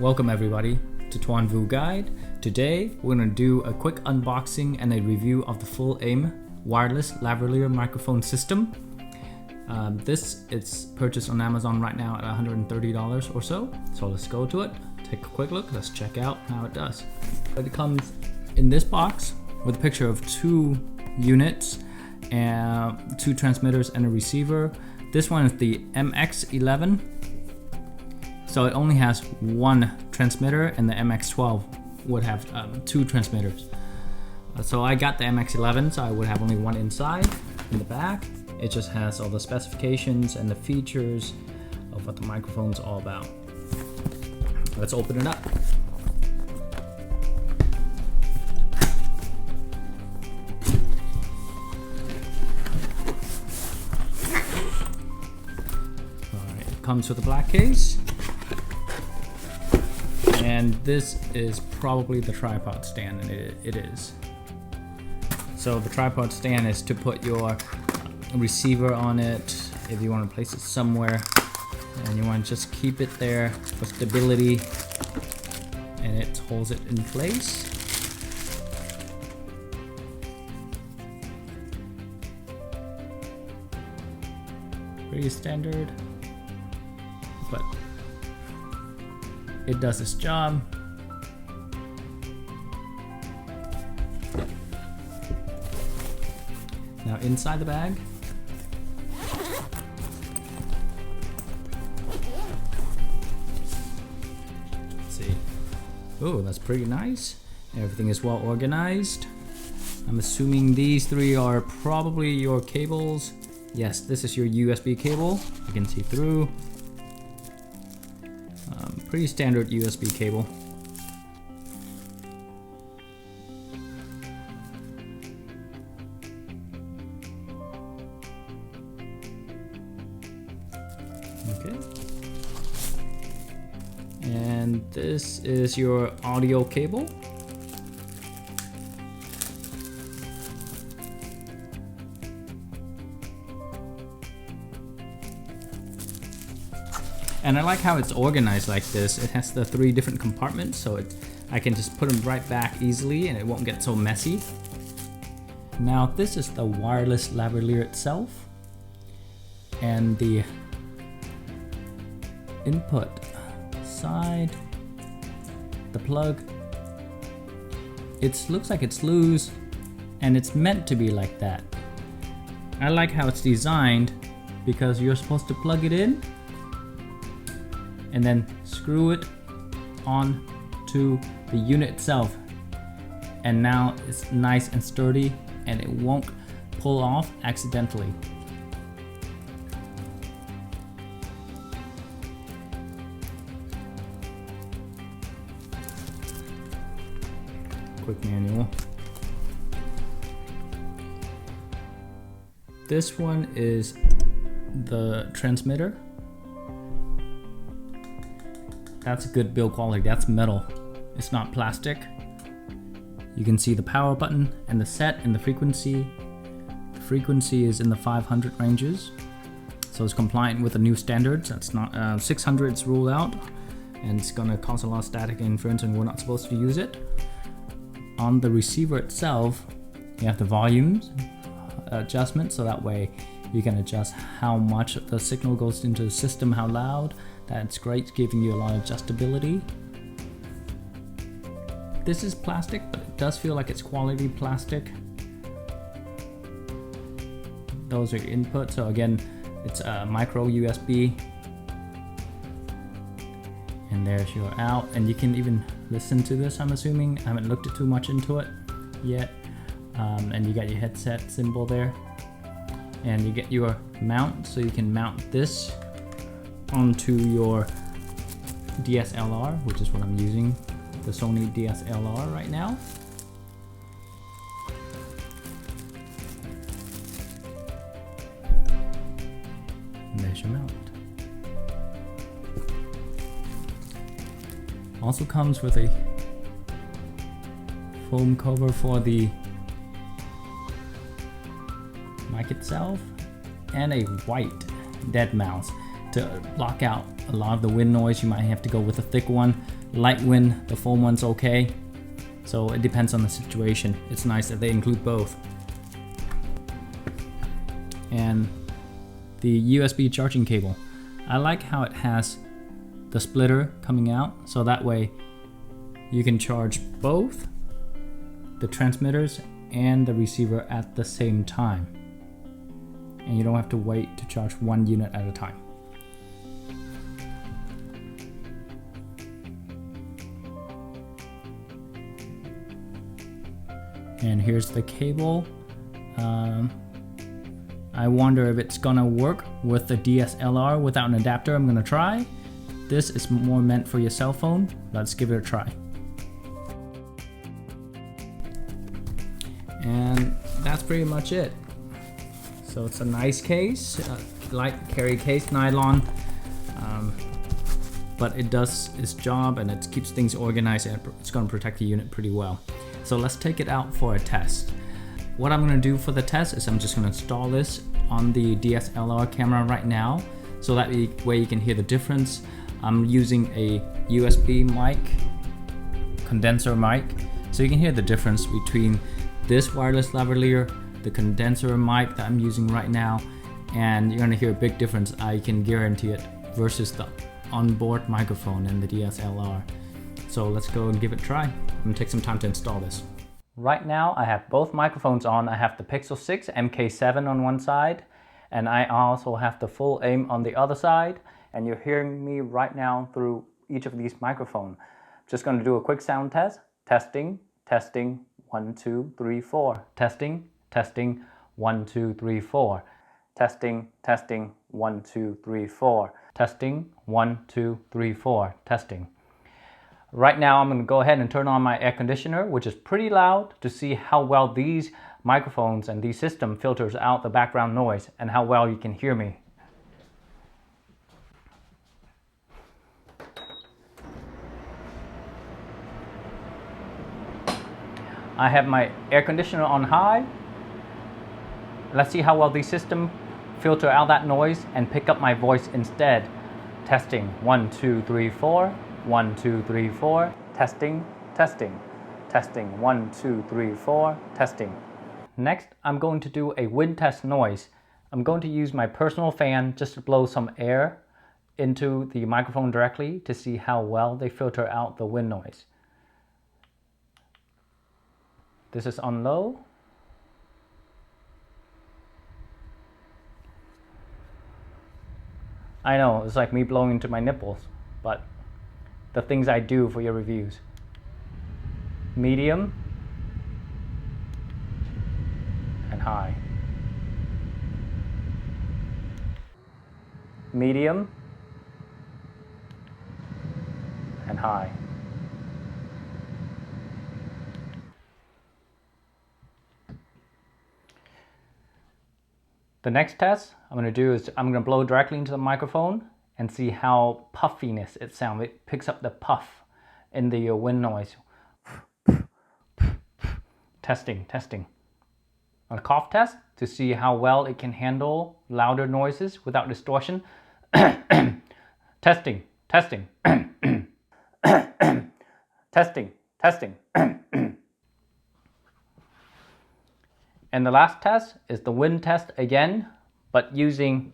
Welcome everybody to Tuan Vu Guide. Today we're going to do a quick unboxing and a review of the FULAIM wireless lavalier microphone system. This is purchased on Amazon right now at $130 or so. So let's go to it, take a quick look, let's check out how it does. It comes in this box with a picture of two units, and two transmitters and a receiver. This one is the MX11. So it only has one transmitter, and the MX12 would have two transmitters. So I got the MX11, so I would have only one inside. In the back, it just has all the specifications and the features of what the microphone's all about. Let's open it up. Alright, it comes with a black case. And this is probably the tripod stand, and it is. So the tripod stand is to put your receiver on it if you want to place it somewhere and you want to just keep it there for stability, and it holds it in place. Pretty standard, but it does its job. Now inside the bag, let's see. Oh, that's pretty nice. Everything is well organized. I'm assuming these three are probably your cables. Yes, this is your USB cable. You can see through. Pretty standard USB cable. Okay. And this is your audio cable. And I like how it's organized like this. It has the three different compartments, so I can just put them right back easily and it won't get so messy. Now this is the wireless lavalier itself, and the input side, the plug. It looks like it's loose, and it's meant to be like that. I like how it's designed because you're supposed to plug it in and then screw it on to the unit itself, and now it's nice and sturdy and it won't pull off accidentally. Quick manual. This one is the transmitter. That's a good build quality. That's metal. It's not plastic. You can see the power button and the set and the frequency. The frequency is in the 500 ranges, so it's compliant with the new standards. That's not 600's ruled out, and it's gonna cause a lot of static interference, and we're not supposed to use it. On the receiver itself, you have the volumes adjustment, so that way you can adjust how much the signal goes into the system, how loud. That's great, giving you a lot of adjustability. This is plastic, but it does feel like it's quality plastic. Those are your inputs. So again, it's a micro USB. And there's your out. And you can even listen to this, I'm assuming. I haven't looked too much into it yet. And you got your headset symbol there. And you get your mount, so you can mount this onto your DSLR, which is what I'm using, the Sony DSLR right now. And there's your mount. Also comes with a foam cover for the mic itself, and a white dead mouse to block out a lot of the wind noise. You might have to go with a thick one light wind, the foam one's okay. So it depends on the situation. It's nice that they include both. And the USB charging cable. I like how it has the splitter coming out, so that way you can charge both the transmitters and the receiver at the same time. And you don't have to wait to charge one unit at a time. And here's the cable. I wonder if it's gonna work with the DSLR without an adapter. I'm gonna try. This is more meant for your cell phone. Let's give it a try. And that's pretty much it. So it's a nice case, light carry case, nylon, but it does its job and it keeps things organized and it's gonna protect the unit pretty well. So let's take it out for a test. What I'm gonna do for the test is I'm just gonna install this on the DSLR camera right now, so that way you can hear the difference. I'm using a USB mic, condenser mic, so you can hear the difference between this wireless lavalier, the condenser mic that I'm using right now, and you're gonna hear a big difference, I can guarantee it, versus the onboard microphone and the DSLR. So let's go and give it a try. I'm gonna take some time to install this. Right now I have both microphones on. I have the Pixel 6 MK7 on one side, and I also have the FULAIM on the other side, and you're hearing me right now through each of these microphones. Just gonna do a quick sound test. Testing, testing, 1, 2, 3, 4. Testing, testing, 1, 2, 3, 4. Testing, testing, 1, 2, 3, 4. Testing, 1, 2, 3, 4. Testing. Right now I'm going to go ahead and turn on my air conditioner, which is pretty loud, to see how well these microphones and these system filters out the background noise and how well you can hear me. I have my air conditioner on high. Let's see how well these system filter out that noise and pick up my voice instead. Testing, 1, 2, 3, 4. 1, 2, 3, 4. Testing, testing, testing. 1, 2, 3, 4. Testing. Next, I'm going to do a wind test noise. I'm going to use my personal fan just to blow some air into the microphone directly to see how well they filter out the wind noise. This is on low. I know, it's like me blowing into my nipples, but the things I do for your reviews. Medium and high. Medium and high. The next test I'm going to do is I'm going to blow directly into the microphone and see how puffiness it sounds. It picks up the puff in the wind noise. Testing, testing. A cough test to see how well it can handle louder noises without distortion. Testing, testing. Testing, testing. And the last test is the wind test again, but using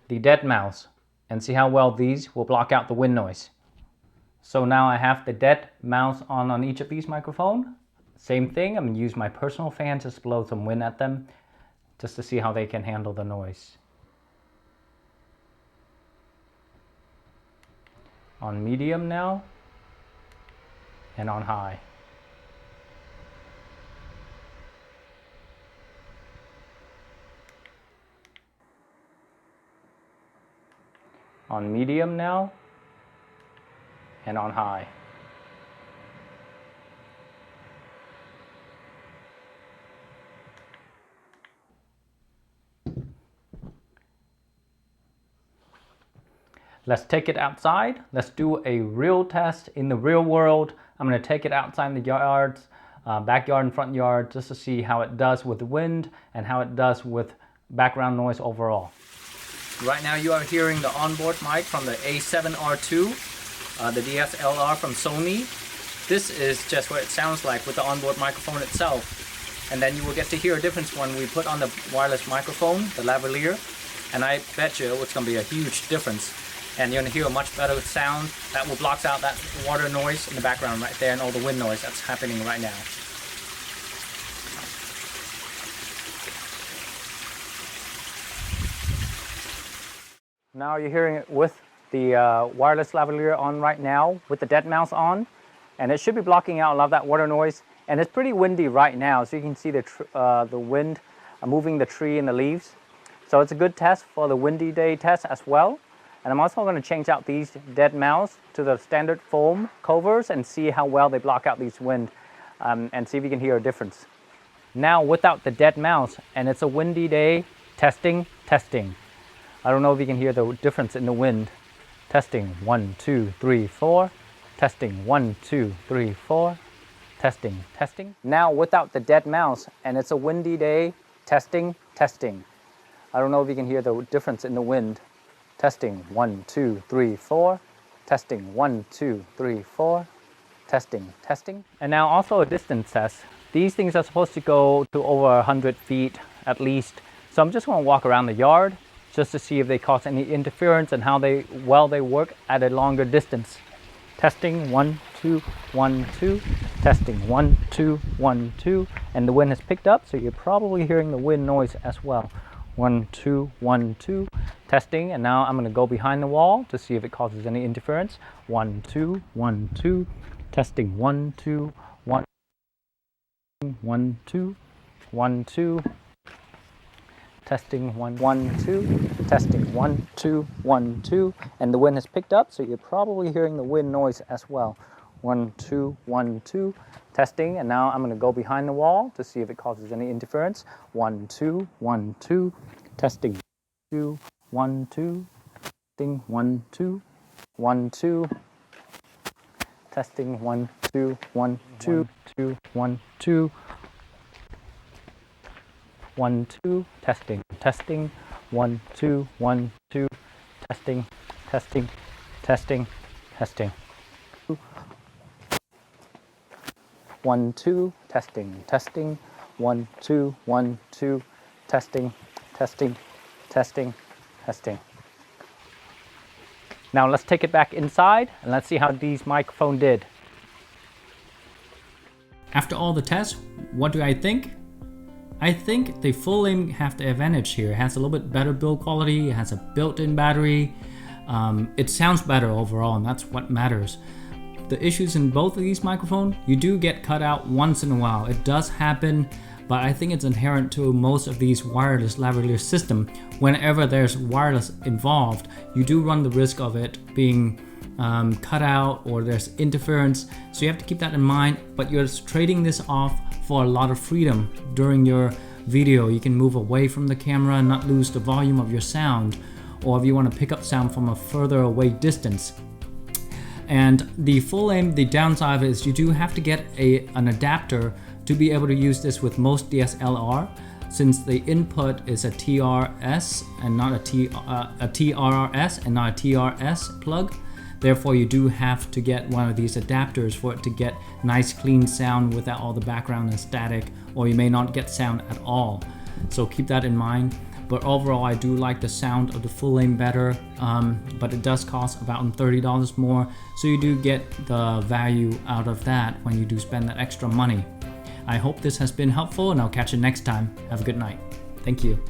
the dead mouse, and see how well these will block out the wind noise. So now I have the dead mouse on each of these microphones. Same thing, I'm going to use my personal fan just to blow some wind at them, just to see how they can handle the noise. On medium now, and on high. On medium now, and on high. Let's take it outside. Let's do a real test in the real world. I'm going to take it outside in the yards, backyard and front yard, just to see how it does with the wind and how it does with background noise overall. Right now you are hearing the onboard mic from the A7R2. the DSLR from Sony. This is just what it sounds like with the onboard microphone itself. And then you will get to hear a difference when we put on the wireless microphone, the lavalier. And I bet you it's going to be a huge difference. And you're going to hear a much better sound that will block out that water noise in the background right there and all the wind noise that's happening right now. Now you're hearing it with the wireless lavalier on right now with the dead mouse on, and it should be blocking out a lot of that water noise. And it's pretty windy right now, so you can see the wind moving the tree and the leaves. So it's a good test for the windy day test as well. And I'm also going to change out these dead mouse to the standard foam covers and see how well they block out these wind and see if you can hear a difference. Now without the dead mouse, and it's a windy day, testing. I don't know if you can hear the difference in the wind. Testing, 1, 2, 3, 4. Testing, 1, 2, 3, 4. Testing. Now without the dead mouse, and it's a windy day, testing. I don't know if you can hear the difference in the wind. Testing, 1, 2, 3, 4. Testing, 1, 2, 3, 4. Testing. And now also a distance test. These things are supposed to go to over 100 feet at least. So I'm just going to walk around the yard just to see if they cause any interference and how well they work at a longer distance. Testing, 1, 2, 1, 2. Testing, 1, 2, 1, 2. And the wind has picked up, so you're probably hearing the wind noise as well. 1, 2, 1, 2. Testing, and now I'm going to go behind the wall to see if it causes any interference. 1, 2, 1, 2. Testing, 1, 2, 1, 1, 2, 1, 2. Testing, 1, 1, 2. Testing, 1, 2, 1, 2. And the wind has picked up, so you're probably hearing the wind noise as well. 1, 2, 1, 2. Testing, and now I'm going to go behind the wall to see if it causes any interference. 1, 2, 1, 2. Testing, 2, 1, 2. Testing, 1, 2, 1, 2. Testing, 1, 2, 1, 2, 2, 1, 2. 1, 2, testing, 1, 2, 1, 2, testing. 1, 2, testing, 1, 2, 1, 2, testing. Now let's take it back inside and let's see how these microphones did. After all the tests, what do I think? I think the FULAIM have the advantage here. It has a little bit better build quality, it has a built-in battery, it sounds better overall, and that's what matters. The issues in both of these microphones, you do get cut out once in a while. It does happen, but I think it's inherent to most of these wireless lavalier system. Whenever there's wireless involved, you do run the risk of it being cut out or there's interference, so you have to keep that in mind. But you're trading this off for a lot of freedom during your video. You can move away from the camera and not lose the volume of your sound, or if you want to pick up sound from a further away distance. And the FULAIM, the downside of it is you do have to get an adapter to be able to use this with most DSLR, since the input is a TRS and not a TRRS and not a TRS plug. Therefore, you do have to get one of these adapters for it to get nice clean sound without all the background and static, or you may not get sound at all. So keep that in mind. But overall, I do like the sound of the FULAIM better, but it does cost about $30 more. So you do get the value out of that when you do spend that extra money. I hope this has been helpful, and I'll catch you next time. Have a good night. Thank you.